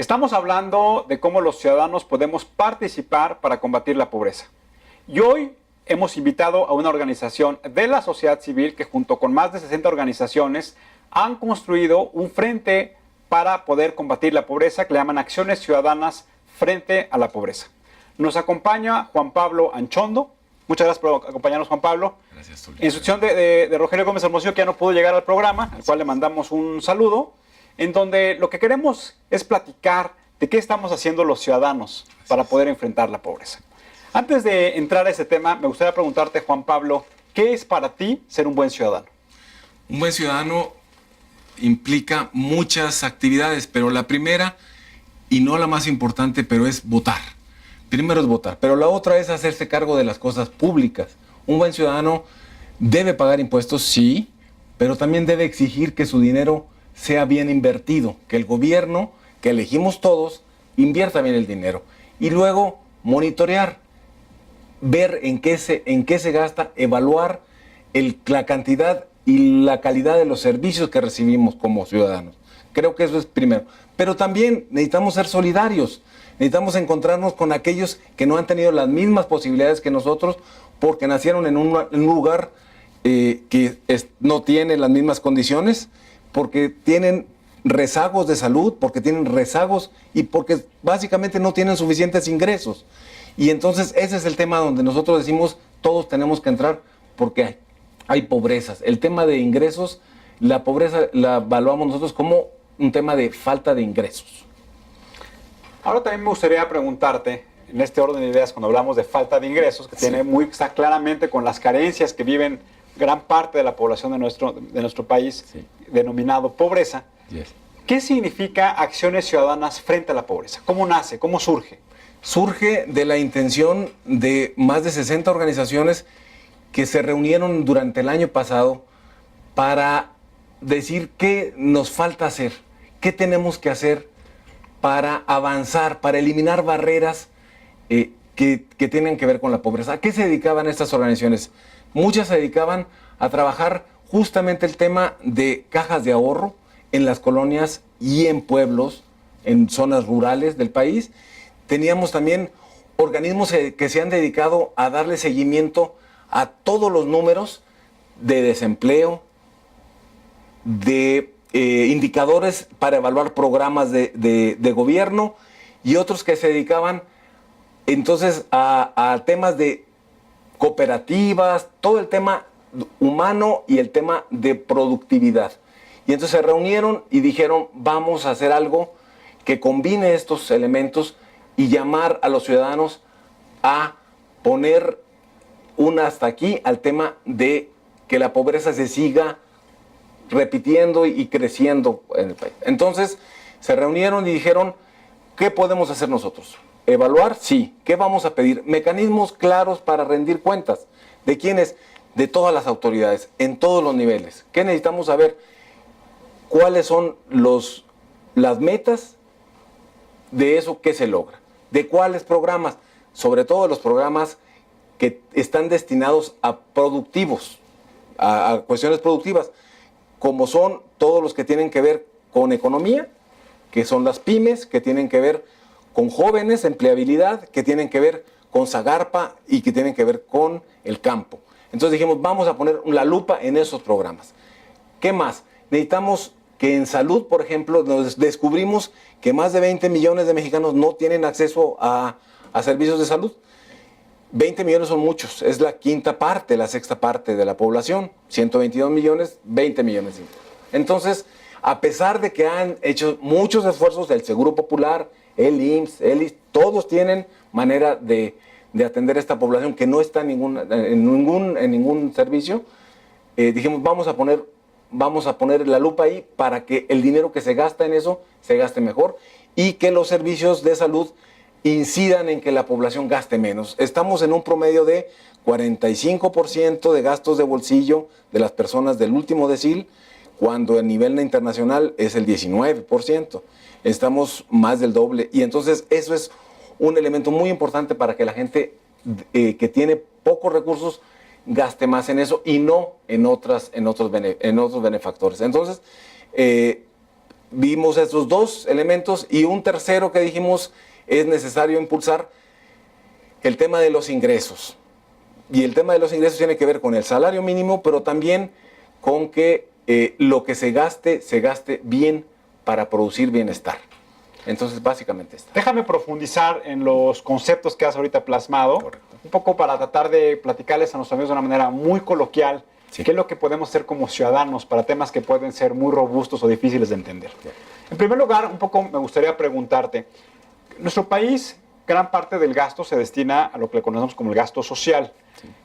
Estamos hablando de cómo los ciudadanos podemos participar para combatir la pobreza. Y hoy hemos invitado a una organización de la sociedad civil que junto con más de 60 organizaciones han construido un frente para poder combatir la pobreza que le llaman Acciones Ciudadanas Frente a la Pobreza. Nos acompaña Juan Pablo Anchondo. Muchas gracias por acompañarnos, Juan Pablo. Gracias, Tulio. En instrucción de Rogelio Gómez Hermosillo, que ya no pudo llegar al programa, al cual le mandamos un saludo, en donde lo que queremos es platicar de qué estamos haciendo los ciudadanos para poder enfrentar la pobreza. Antes de entrar a ese tema, me gustaría preguntarte, Juan Pablo, ¿qué es para ti ser un buen ciudadano? Un buen ciudadano implica muchas actividades, pero la primera, y no la más importante, pero es votar. Primero es votar, pero la otra es hacerse cargo de las cosas públicas. Un buen ciudadano debe pagar impuestos, sí, pero también debe exigir que su dinero sea bien invertido, que el gobierno, que elegimos todos, invierta bien el dinero. Y luego monitorear, ver en qué se gasta, evaluar la cantidad y la calidad de los servicios que recibimos como ciudadanos. Creo que eso es primero. Pero también necesitamos ser solidarios. Necesitamos encontrarnos con aquellos que no han tenido las mismas posibilidades que nosotros porque nacieron en un lugar no tiene las mismas condiciones, porque tienen rezagos de salud, porque tienen rezagos y porque básicamente no tienen suficientes ingresos. Y entonces ese es el tema donde nosotros decimos todos tenemos que entrar porque hay pobrezas. El tema de ingresos, la pobreza la evaluamos nosotros como un tema de falta de ingresos. Ahora también me gustaría preguntarte, en este orden de ideas, cuando hablamos de falta de ingresos, que está claramente con las carencias que viven gran parte de la población de nuestro país, denominado pobreza. ¿Qué significa Acciones Ciudadanas Frente a la Pobreza? ¿Cómo nace? ¿Cómo surge? Surge de la intención de más de 60 organizaciones que se reunieron durante el año pasado para decir qué nos falta hacer, qué tenemos que hacer para avanzar, para eliminar barreras que tienen que ver con la pobreza. ¿A qué se dedicaban estas organizaciones? Muchas se dedicaban a trabajar justamente el tema de cajas de ahorro en las colonias y en pueblos, en zonas rurales del país. Teníamos también organismos que se han dedicado a darle seguimiento a todos los números de desempleo, de indicadores para evaluar programas de gobierno y otros que se dedicaban entonces a temas de cooperativas, todo el tema humano y el tema de productividad. Y entonces se reunieron y dijeron, vamos a hacer algo que combine estos elementos y llamar a los ciudadanos a poner un hasta aquí al tema de que la pobreza se siga repitiendo y creciendo en el país. Entonces se reunieron y dijeron, ¿qué podemos hacer nosotros? ¿Evaluar? Sí. ¿Qué vamos a pedir? Mecanismos claros para rendir cuentas. ¿De quiénes? De todas las autoridades, en todos los niveles. ¿Qué necesitamos saber? ¿Cuáles son las metas de eso que se logra? ¿De cuáles programas? Sobre todo los programas que están destinados a productivos, a cuestiones productivas, como son todos los que tienen que ver con economía, que son las pymes, que tienen que ver con jóvenes, empleabilidad, que tienen que ver con Zagarpa y que tienen que ver con el campo. Entonces dijimos, vamos a poner la lupa en esos programas. ¿Qué más? Necesitamos que en salud, por ejemplo, nos descubrimos que más de 20 millones de mexicanos no tienen acceso a servicios de salud. 20 millones son muchos, es la quinta parte, la sexta parte de la población. 122 millones, 20 millones. Entonces, a pesar de que han hecho muchos esfuerzos, el Seguro Popular, el IMSS, el ISSSTE, todos tienen manera de atender a esta población que no está en ningún servicio, dijimos, vamos a poner la lupa ahí para que el dinero que se gasta en eso se gaste mejor y que los servicios de salud incidan en que la población gaste menos. Estamos en un promedio de 45% de gastos de bolsillo de las personas del último decil, cuando a nivel internacional es el 19%. Estamos más del doble. Y entonces eso es un elemento muy importante para que la gente que tiene pocos recursos gaste más en eso y no en otros benefactores. Entonces, vimos estos dos elementos y un tercero que dijimos es necesario impulsar, el tema de los ingresos. Y el tema de los ingresos tiene que ver con el salario mínimo, pero también con que lo que se gaste bien para producir bienestar. Entonces, básicamente esto. Déjame profundizar en los conceptos que has ahorita plasmado, Correcto. un poco para tratar de platicarles a nuestros amigos de una manera muy coloquial, Sí. qué es lo que podemos hacer como ciudadanos para temas que pueden ser muy robustos o difíciles de entender. En primer lugar, un poco me gustaría preguntarte, en nuestro país, gran parte del gasto se destina a lo que le conocemos como el gasto social.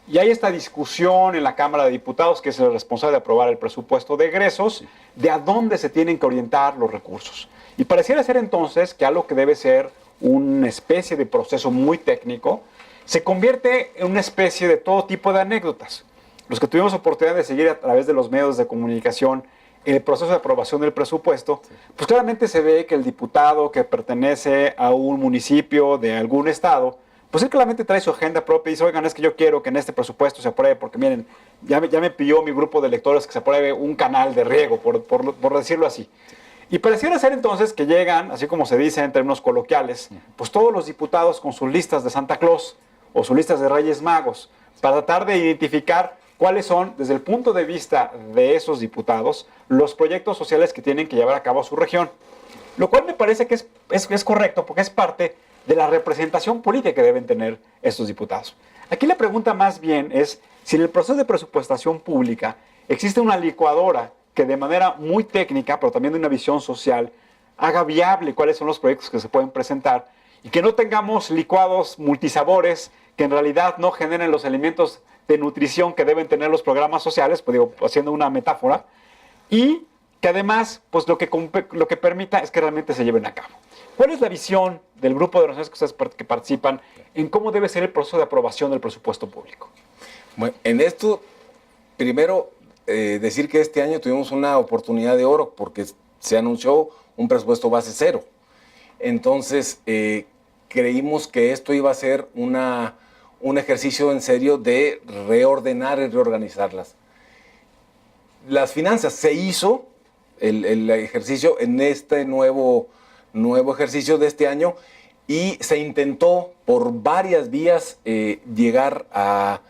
Y hay esta discusión en la Cámara de Diputados, que es el responsable de aprobar el presupuesto de egresos, de a dónde se tienen que orientar los recursos. Y pareciera ser entonces que algo que debe ser una especie de proceso muy técnico, se convierte en una especie de todo tipo de anécdotas. Los que tuvimos oportunidad de seguir a través de los medios de comunicación el proceso de aprobación del presupuesto, pues claramente se ve que el diputado que pertenece a un municipio de algún estado, pues él claramente trae su agenda propia y dice, oigan, es que yo quiero que en este presupuesto se apruebe, porque miren, ya me pidió mi grupo de electores que se apruebe un canal de riego, por decirlo así. Y pareciera ser entonces que llegan, así como se dice en términos coloquiales, pues todos los diputados con sus listas de Santa Claus o sus listas de Reyes Magos, para tratar de identificar cuáles son, desde el punto de vista de esos diputados, los proyectos sociales que tienen que llevar a cabo su región. Lo cual me parece que es correcto, porque es parte de la representación política que deben tener estos diputados. Aquí la pregunta más bien es si en el proceso de presupuestación pública existe una licuadora que de manera muy técnica, pero también de una visión social, haga viable cuáles son los proyectos que se pueden presentar y que no tengamos licuados multisabores que en realidad no generen los elementos de nutrición que deben tener los programas sociales, pues digo, haciendo una metáfora, y que además, pues lo que permita es que realmente se lleven a cabo. ¿Cuál es la visión del grupo de organizaciones que ustedes que participan en cómo debe ser el proceso de aprobación del presupuesto público? Bueno, en esto, primero, decir que este año tuvimos una oportunidad de oro porque se anunció un presupuesto base cero. Entonces, creímos que esto iba a ser un ejercicio en serio de reordenar y reorganizarlas. Las finanzas se hizo el ejercicio en este nuevo ejercicio de este año y se intentó por varias vías llegar a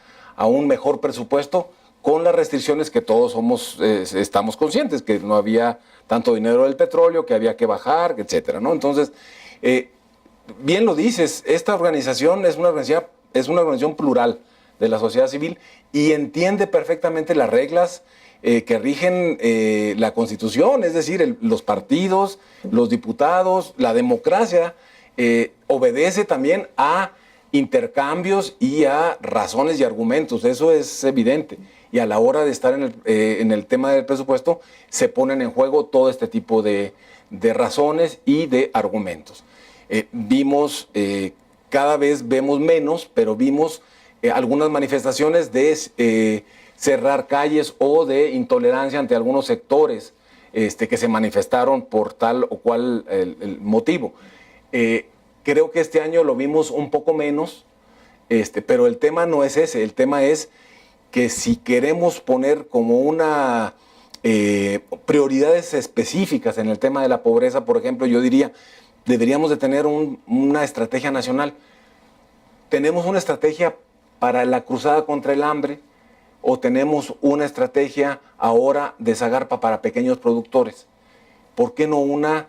un mejor presupuesto con las restricciones que todos estamos conscientes, que no había tanto dinero del petróleo, que había que bajar, etcétera, ¿no? Entonces, bien lo dices, esta organización es una organización plural de la sociedad civil y entiende perfectamente las reglas que rigen la Constitución, es decir, los partidos, los diputados, la democracia, obedece también a intercambios y a razones y argumentos, eso es evidente. Y a la hora de estar en el tema del presupuesto, se ponen en juego todo este tipo de razones y de argumentos. Cada vez vemos menos, pero vimos algunas manifestaciones de cerrar calles o de intolerancia ante algunos sectores que se manifestaron por tal o cual el motivo. Creo que este año lo vimos un poco menos, pero el tema no es ese, el tema es que si queremos poner como prioridades específicas en el tema de la pobreza, por ejemplo, yo diría, deberíamos de tener una estrategia nacional. ¿Tenemos una estrategia para la cruzada contra el hambre o tenemos una estrategia ahora de Zagarpa para pequeños productores? ¿Por qué no una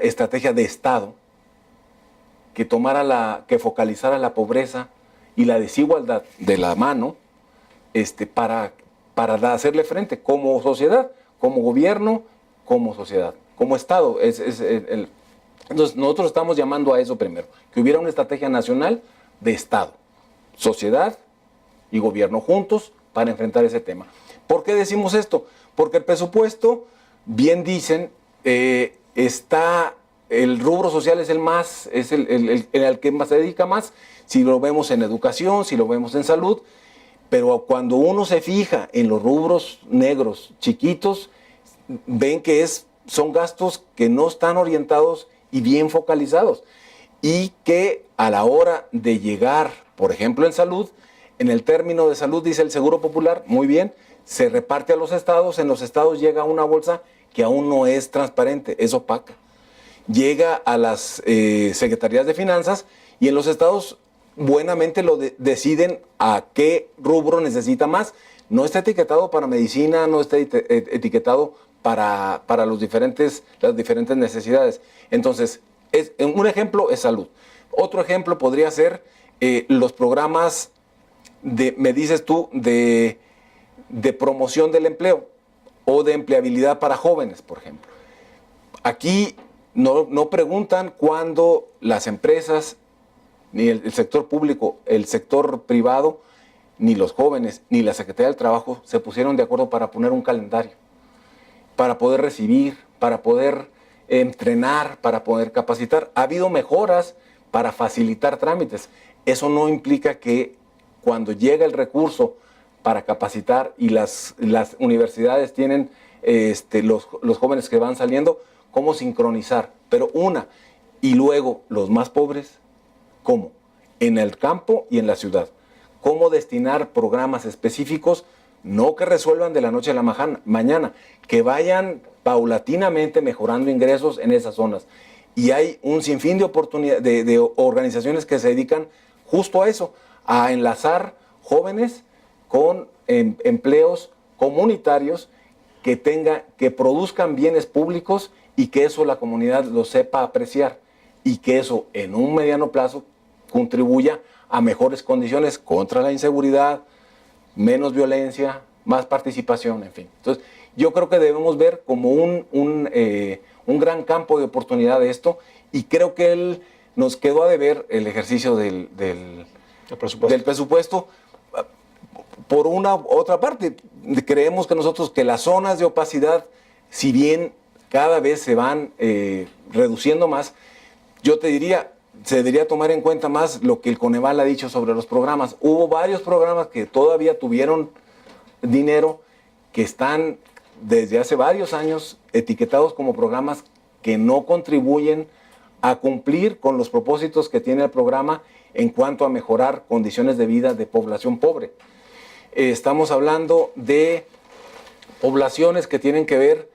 estrategia de Estado que focalizara la pobreza y la desigualdad de la mano para hacerle frente como sociedad, como gobierno, como sociedad, como Estado? Entonces nosotros estamos llamando a eso primero, que hubiera una estrategia nacional de Estado, sociedad y gobierno juntos para enfrentar ese tema. ¿Por qué decimos esto? Porque el presupuesto, bien dicen, el rubro social es el que más se dedica más, si lo vemos en educación, si lo vemos en salud, pero cuando uno se fija en los rubros negros chiquitos, ven que son gastos que no están orientados y bien focalizados, y que a la hora de llegar, por ejemplo, en salud, en el término de salud, dice el Seguro Popular, muy bien, se reparte a los estados, en los estados llega una bolsa que aún no es transparente, es opaca. Llega a las secretarías de finanzas y en los estados buenamente deciden a qué rubro necesita más. No está etiquetado para medicina, no está etiquetado para las diferentes necesidades. Entonces, un ejemplo es salud. Otro ejemplo podría ser los programas me dices tú, de promoción del empleo o de empleabilidad para jóvenes, por ejemplo. Aquí no preguntan cuándo las empresas, ni el sector público, el sector privado, ni los jóvenes, ni la Secretaría del Trabajo se pusieron de acuerdo para poner un calendario, para poder recibir, para poder entrenar, para poder capacitar. Ha habido mejoras para facilitar trámites. Eso no implica que cuando llega el recurso para capacitar y las universidades tienen los jóvenes que van saliendo, cómo sincronizar. Pero y luego los más pobres, ¿cómo? En el campo y en la ciudad. ¿Cómo destinar programas específicos? No que resuelvan de la noche a la mañana, que vayan paulatinamente mejorando ingresos en esas zonas. Y hay un sinfín de oportunidades, de organizaciones que se dedican justo a eso, a enlazar jóvenes con empleos comunitarios que produzcan bienes públicos y que eso la comunidad lo sepa apreciar y que eso en un mediano plazo contribuya a mejores condiciones contra la inseguridad, menos violencia, más participación, en fin. Entonces, yo creo que debemos ver como un gran campo de oportunidad de esto, y creo que nos quedó a deber el ejercicio del presupuesto. Por una otra parte, creemos que nosotros que las zonas de opacidad, si bien cada vez se van reduciendo más, yo te diría, se debería tomar en cuenta más lo que el Coneval ha dicho sobre los programas. Hubo varios programas que todavía tuvieron dinero, que están desde hace varios años etiquetados como programas que no contribuyen a cumplir con los propósitos que tiene el programa en cuanto a mejorar condiciones de vida de población pobre. Estamos hablando de poblaciones que tienen que ver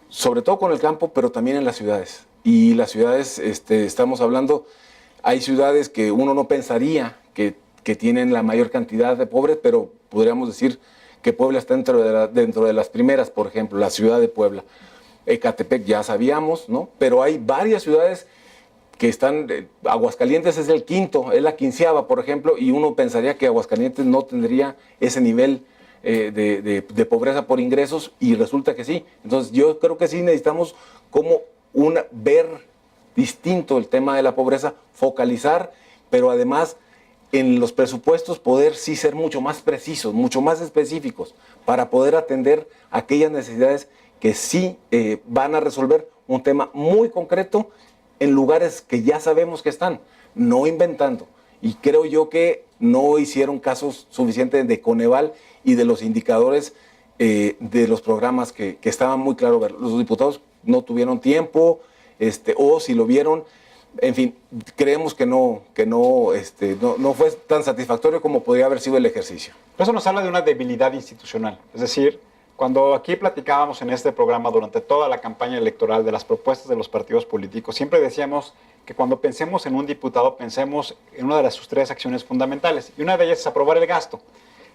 sobre todo con el campo, pero también en las ciudades. Y las ciudades, estamos hablando, hay ciudades que uno no pensaría que tienen la mayor cantidad de pobres, pero podríamos decir que Puebla está dentro de las primeras, por ejemplo, la ciudad de Puebla. Ecatepec ya sabíamos, ¿no? Pero hay varias ciudades que están, Aguascalientes es el quinto, es la 15ª, por ejemplo, y uno pensaría que Aguascalientes no tendría ese nivel de pobreza por ingresos, y resulta que sí. Entonces yo creo que sí necesitamos como ver distinto el tema de la pobreza, focalizar, pero además en los presupuestos poder sí ser mucho más precisos, mucho más específicos, para poder atender aquellas necesidades que sí van a resolver un tema muy concreto en lugares que ya sabemos que están, no inventando. Y creo yo que no hicieron casos suficientes de Coneval y de los indicadores de los programas que estaban muy claros ver. Los diputados no tuvieron tiempo, o si lo vieron, en fin, creemos que no fue tan satisfactorio como podría haber sido el ejercicio. Eso nos habla de una debilidad institucional. Es decir, cuando aquí platicábamos en este programa durante toda la campaña electoral de las propuestas de los partidos políticos, siempre decíamos que cuando pensemos en un diputado, pensemos en una de sus 3 acciones fundamentales, y una de ellas es aprobar el gasto.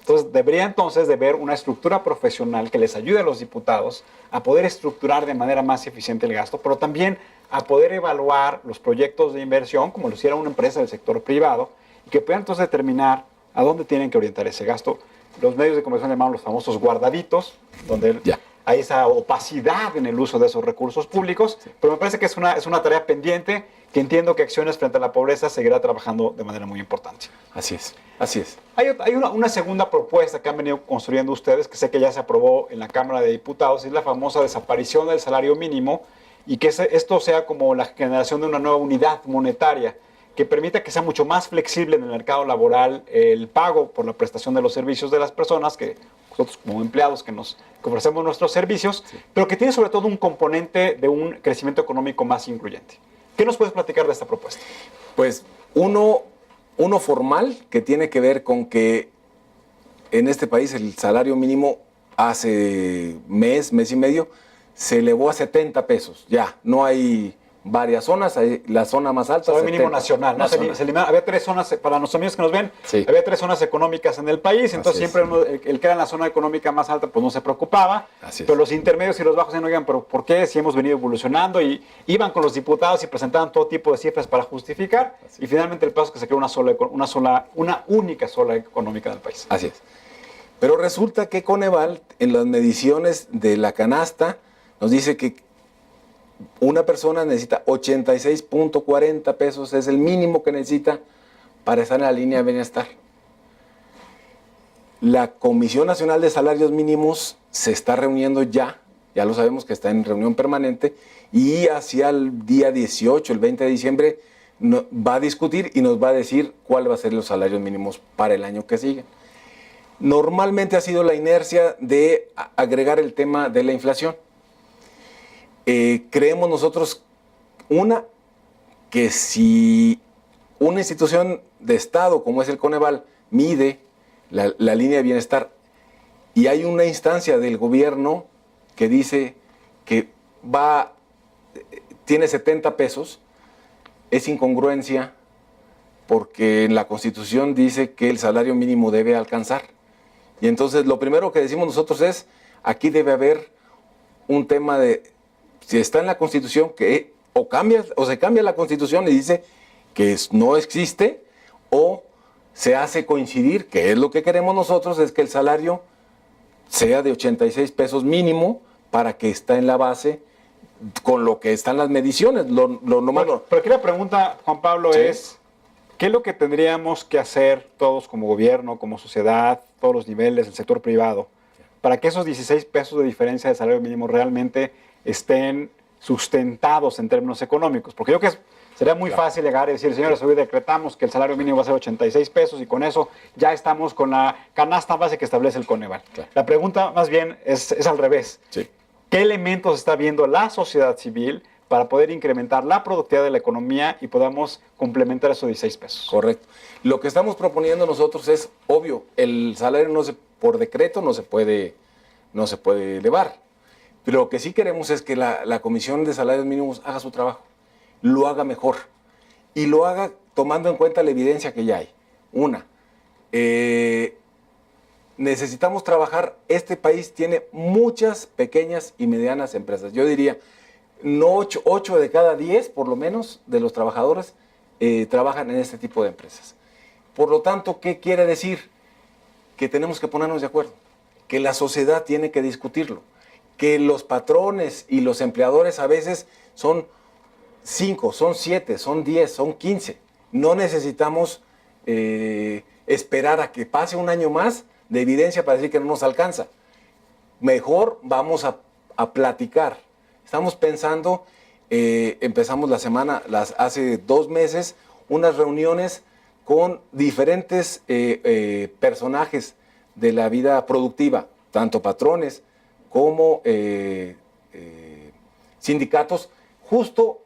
Entonces, debería entonces de haber una estructura profesional que les ayude a los diputados a poder estructurar de manera más eficiente el gasto, pero también a poder evaluar los proyectos de inversión, como lo hiciera una empresa del sector privado, y que puedan entonces determinar a dónde tienen que orientar ese gasto. Los medios de comunicación llaman los famosos guardaditos, donde hay esa opacidad en el uso de esos recursos públicos, pero me parece que es una tarea pendiente, que entiendo que Acciones frente a la Pobreza seguirá trabajando de manera muy importante. Así es, así es. Hay una segunda propuesta que han venido construyendo ustedes, que sé que ya se aprobó en la Cámara de Diputados, y es la famosa desaparición del salario mínimo, y que esto sea como la generación de una nueva unidad monetaria que permita que sea mucho más flexible en el mercado laboral el pago por la prestación de los servicios de las personas, que nosotros como empleados que ofrecemos nuestros servicios, pero que tiene sobre todo un componente de un crecimiento económico más incluyente. ¿Qué nos puedes platicar de esta propuesta? Pues uno formal, que tiene que ver con que en este país el salario mínimo hace mes y medio, se elevó a 70 pesos. Ya, no hay varias zonas, hay la zona más alta. Salario mínimo nacional, ¿no? Se elimina, había 3 zonas, para los amigos que nos ven, sí, había 3 zonas económicas en el país, entonces siempre el que era en la zona económica más alta pues no se preocupaba, pero los intermedios y los bajos no oigan, pero ¿por qué? Si hemos venido evolucionando, y iban con los diputados y presentaban todo tipo de cifras para justificar, y finalmente el paso es que se creó una única sola económica del país. Así es. Pero resulta que Coneval, en las mediciones de la canasta, nos dice que una persona necesita 86.40 pesos, es el mínimo que necesita para estar en la línea de bienestar. La Comisión Nacional de Salarios Mínimos se está reuniendo ya lo sabemos que está en reunión permanente, y hacia el día 18, el 20 de diciembre, va a discutir y nos va a decir cuál va a ser los salarios mínimos para el año que sigue. Normalmente ha sido la inercia de agregar el tema de la inflación. Creemos nosotros, que si una institución de Estado como es el Coneval mide la línea de bienestar y hay una instancia del gobierno que dice que tiene 70 pesos, es incongruencia, porque en la Constitución dice que el salario mínimo debe alcanzar. Y entonces lo primero que decimos nosotros es, aquí debe haber un tema de, si está en la Constitución, que o se cambia la Constitución y dice que no existe, o se hace coincidir, que es lo que queremos nosotros, es que el salario sea de 86 pesos mínimo, para que está en la base con lo que están las mediciones. Pero aquí la pregunta, Juan Pablo, ¿sí? Es, ¿qué es lo que tendríamos que hacer todos como gobierno, como sociedad, todos los niveles, el sector privado, para que esos 16 pesos de diferencia de salario mínimo realmente estén sustentados en términos económicos? Porque yo creo que sería muy fácil llegar y decir, señores, hoy decretamos que el salario mínimo va a ser 86 pesos y con eso ya estamos con la canasta base que establece el Coneval. Claro. La pregunta más bien es al revés. Sí. ¿Qué elementos está viendo la sociedad civil para poder incrementar la productividad de la economía y podamos complementar esos 16 pesos? Correcto. Lo que estamos proponiendo nosotros es, obvio, el salario por decreto no se puede elevar. Pero lo que sí queremos es que la Comisión de Salarios Mínimos haga su trabajo, lo haga mejor y lo haga tomando en cuenta la evidencia que ya hay. Necesitamos trabajar, este país tiene muchas pequeñas y medianas empresas. Yo diría, no 8 de cada 10, por lo menos, de los trabajadores trabajan en este tipo de empresas. Por lo tanto, ¿qué quiere decir? Que tenemos que ponernos de acuerdo, que la sociedad tiene que discutirlo, que los patrones y los empleadores a veces son 5, son 7, son 10, son 15. No necesitamos esperar a que pase un año más de evidencia para decir que no nos alcanza. Mejor vamos a platicar. Estamos pensando, empezamos la semana, hace 2 meses, unas reuniones con diferentes personajes de la vida productiva, tanto patrones como sindicatos, justo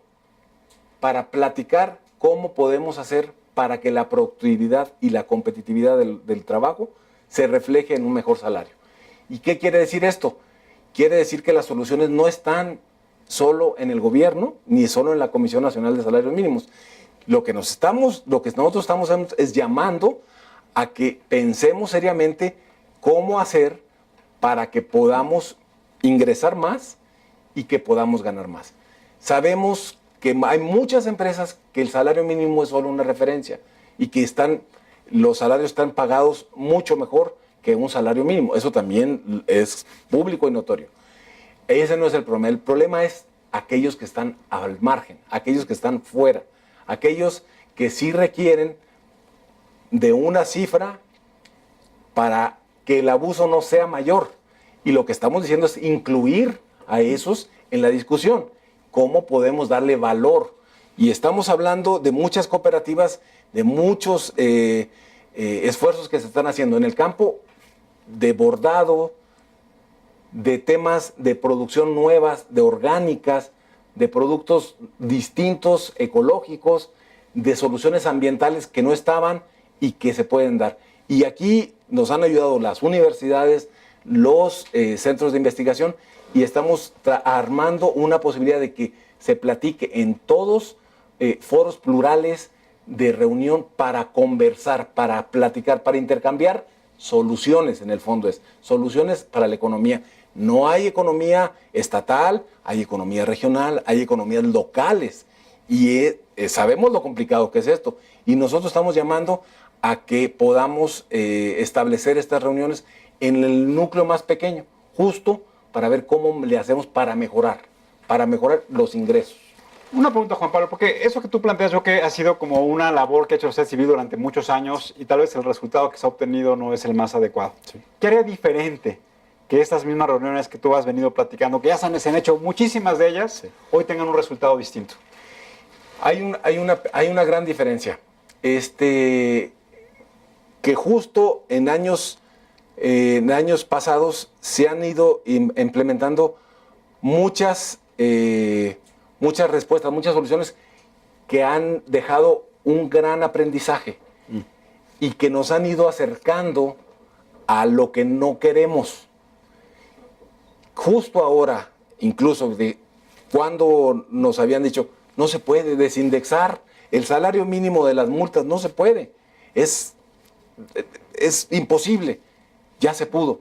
para platicar cómo podemos hacer para que la productividad y la competitividad del trabajo se refleje en un mejor salario. ¿Y qué quiere decir esto? Quiere decir que las soluciones no están solo en el gobierno, ni solo en la Comisión Nacional de Salarios Mínimos. Lo que nosotros estamos es llamando a que pensemos seriamente cómo hacer para que podamos ingresar más y que podamos ganar más. Sabemos que hay muchas empresas que el salario mínimo es solo una referencia y que los salarios están pagados mucho mejor que un salario mínimo. Eso también es público y notorio. Ese no es el problema. El problema es aquellos que están al margen, aquellos que están fuera, aquellos que sí requieren de una cifra para que el abuso no sea mayor. Y lo que estamos diciendo es incluir a esos en la discusión. ¿Cómo podemos darle valor? Y estamos hablando de muchas cooperativas, de muchos esfuerzos que se están haciendo en el campo de bordado, de temas de producción nuevas, de orgánicas, de productos distintos, ecológicos, de soluciones ambientales que no estaban y que se pueden dar. Y aquí nos han ayudado las universidades, los centros de investigación, y estamos armando una posibilidad de que se platique en todos foros plurales de reunión para conversar, para platicar, para intercambiar soluciones, en el fondo es soluciones para la economía. No hay economía estatal, hay economía regional, hay economías locales y sabemos lo complicado que es esto. Y nosotros estamos llamando a que podamos establecer estas reuniones en el núcleo más pequeño, justo para ver cómo le hacemos para mejorar los ingresos. Una pregunta, Juan Pablo, porque eso que tú planteas yo que ha sido como una labor que ha hecho la sociedad civil durante muchos años y tal vez el resultado que se ha obtenido no es el más adecuado. Sí. ¿Qué haría diferente que estas mismas reuniones que tú has venido platicando, que ya se han hecho muchísimas de ellas, sí, hoy tengan un resultado distinto? Hay una gran diferencia. Que justo en años pasados se han ido implementando muchas respuestas, muchas soluciones que han dejado un gran aprendizaje y que nos han ido acercando a lo que no queremos. Justo ahora, incluso de cuando nos habían dicho, no se puede desindexar el salario mínimo de las multas, no se puede, es imposible, ya se pudo.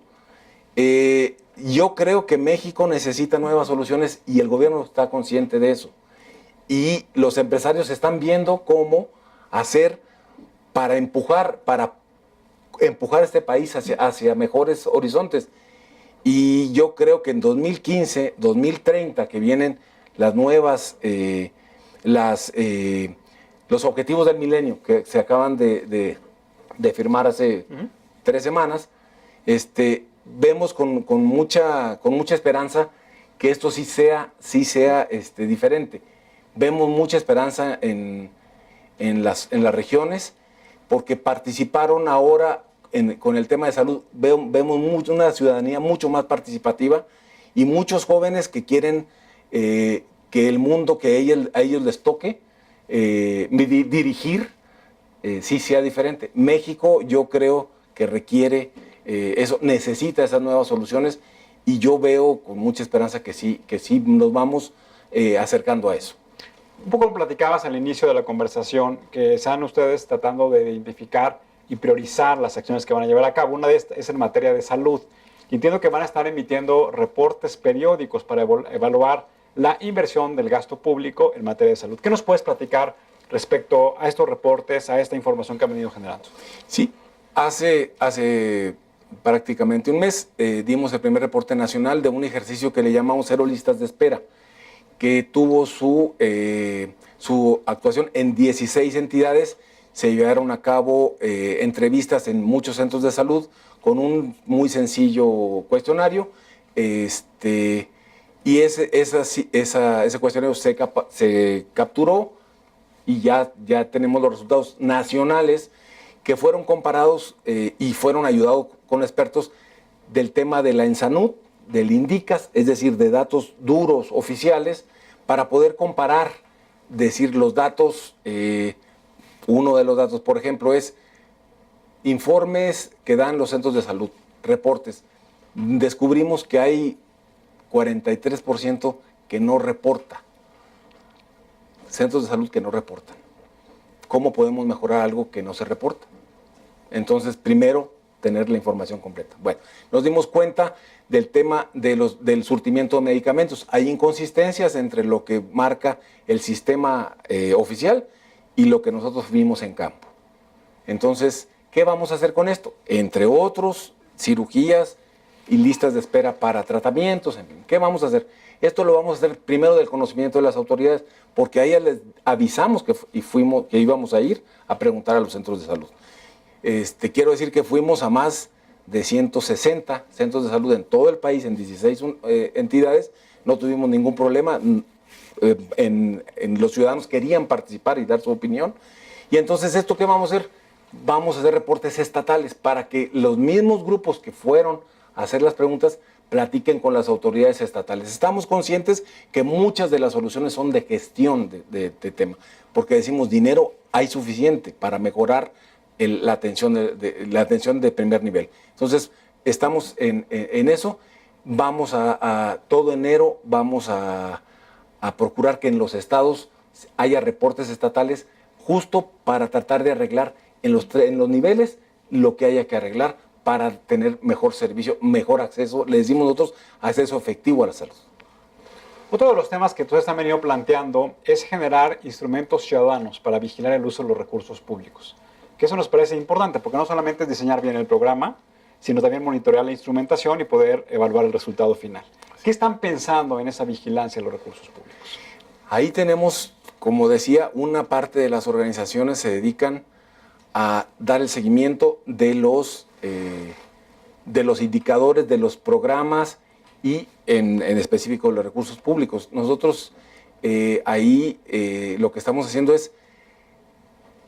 Yo creo que México necesita nuevas soluciones y el gobierno está consciente de eso. Y los empresarios están viendo cómo hacer para empujar este país hacia mejores horizontes. Y yo creo que en 2015, 2030, que vienen las nuevas, los objetivos del milenio que se acaban de firmar hace 3 semanas, vemos con mucha esperanza que esto sí sea diferente. Vemos mucha esperanza en las regiones porque participaron ahora con el tema de salud. Vemos una ciudadanía mucho más participativa y muchos jóvenes que quieren que el mundo que a ellos les toque dirigir sí sea diferente. México, yo creo que requiere eso, necesita esas nuevas soluciones y yo veo con mucha esperanza que sí nos vamos acercando a eso. Un poco platicabas al inicio de la conversación que están ustedes tratando de identificar y priorizar las acciones que van a llevar a cabo. Una de estas es en materia de salud. Y entiendo que van a estar emitiendo reportes periódicos para evaluar la inversión del gasto público en materia de salud. ¿Qué nos puedes platicar respecto a estos reportes, a esta información que han venido generando? Sí, hace prácticamente un mes dimos el primer reporte nacional de un ejercicio que le llamamos Cero Listas de Espera, que tuvo su actuación en 16 entidades. Se llevaron a cabo entrevistas en muchos centros de salud con un muy sencillo cuestionario. Y ese cuestionario se capturó y ya tenemos los resultados nacionales que fueron comparados y fueron ayudados con expertos del tema de la ENSANUD, del INDICAS, es decir, de datos duros oficiales, para poder comparar, decir los datos. Uno de los datos, por ejemplo, es informes que dan los centros de salud, reportes. Descubrimos que hay 43% que no reporta, centros de salud que no reportan. ¿Cómo podemos mejorar algo que no se reporta? Entonces, primero, tener la información completa. Bueno, nos dimos cuenta del tema del surtimiento de medicamentos. Hay inconsistencias entre lo que marca el sistema oficial y lo que nosotros vimos en campo. Entonces, ¿qué vamos a hacer con esto? Entre otros, cirugías y listas de espera para tratamientos, en fin. ¿Qué vamos a hacer? Esto lo vamos a hacer primero del conocimiento de las autoridades, porque a ellas les avisamos que íbamos a ir a preguntar a los centros de salud. Quiero decir que fuimos a más de 160 centros de salud en todo el país, en 16 entidades. No tuvimos ningún problema. Los ciudadanos querían participar y dar su opinión. Y entonces, ¿esto qué vamos a hacer? Vamos a hacer reportes estatales para que los mismos grupos que fueron a hacer las preguntas platiquen con las autoridades estatales. Estamos conscientes que muchas de las soluciones son de gestión de tema, porque decimos dinero hay suficiente para mejorar la atención de primer nivel. Entonces, estamos en eso. vamos todo enero vamos a procurar que en los estados haya reportes estatales justo para tratar de arreglar en los niveles lo que haya que arreglar para tener mejor servicio, mejor acceso, le decimos nosotros, acceso efectivo a la salud. Otro de los temas que ustedes han venido planteando es generar instrumentos ciudadanos para vigilar el uso de los recursos públicos. Que eso nos parece importante, porque no solamente es diseñar bien el programa, sino también monitorear la instrumentación y poder evaluar el resultado final. ¿Qué están pensando en esa vigilancia de los recursos públicos? Ahí tenemos, como decía, una parte de las organizaciones se dedican a dar el seguimiento de los indicadores, de los programas y en específico los recursos públicos. Nosotros ahí lo que estamos haciendo es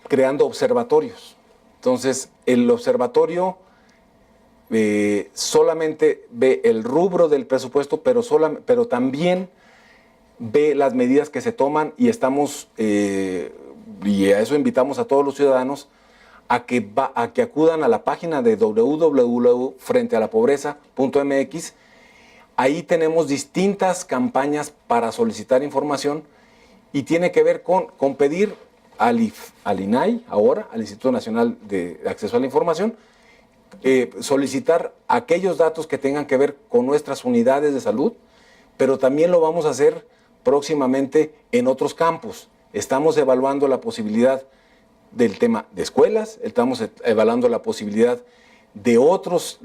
creando observatorios. Entonces, el observatorio solamente ve el rubro del presupuesto, pero también ve las medidas que se toman y estamos, y a eso invitamos a todos los ciudadanos, a que acudan a la página de www.frentealapobreza.mx. Ahí tenemos distintas campañas para solicitar información y tiene que ver con pedir al INAI, ahora, al Instituto Nacional de Acceso a la Información, solicitar aquellos datos que tengan que ver con nuestras unidades de salud, pero también lo vamos a hacer próximamente en otros campos. Estamos evaluando la posibilidad del tema de escuelas, estamos evaluando la posibilidad de otros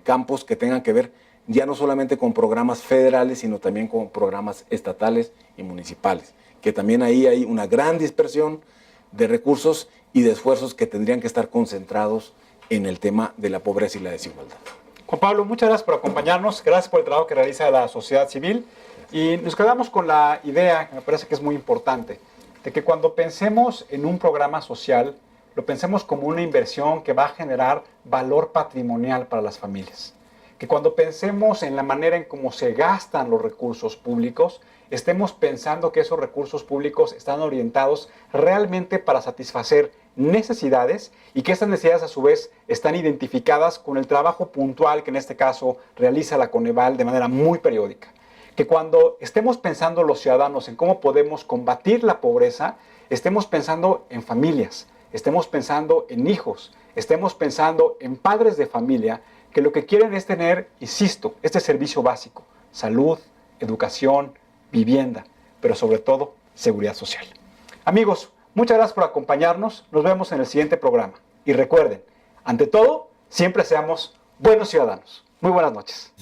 campos que tengan que ver ya no solamente con programas federales, sino también con programas estatales y municipales, que también ahí hay una gran dispersión de recursos y de esfuerzos que tendrían que estar concentrados en el tema de la pobreza y la desigualdad. Juan Pablo, muchas gracias por acompañarnos, gracias por el trabajo que realiza la sociedad civil y nos quedamos con la idea, que me parece que es muy importante, de que cuando pensemos en un programa social, lo pensemos como una inversión que va a generar valor patrimonial para las familias. Que cuando pensemos en la manera en cómo se gastan los recursos públicos, estemos pensando que esos recursos públicos están orientados realmente para satisfacer necesidades y que estas necesidades a su vez están identificadas con el trabajo puntual que en este caso realiza la Coneval de manera muy periódica. Que cuando estemos pensando los ciudadanos en cómo podemos combatir la pobreza, estemos pensando en familias, estemos pensando en hijos, estemos pensando en padres de familia que lo que quieren es tener, insisto, este servicio básico, salud, educación, vivienda, pero sobre todo seguridad social. Amigos, muchas gracias por acompañarnos, nos vemos en el siguiente programa. Y recuerden, ante todo, siempre seamos buenos ciudadanos. Muy buenas noches.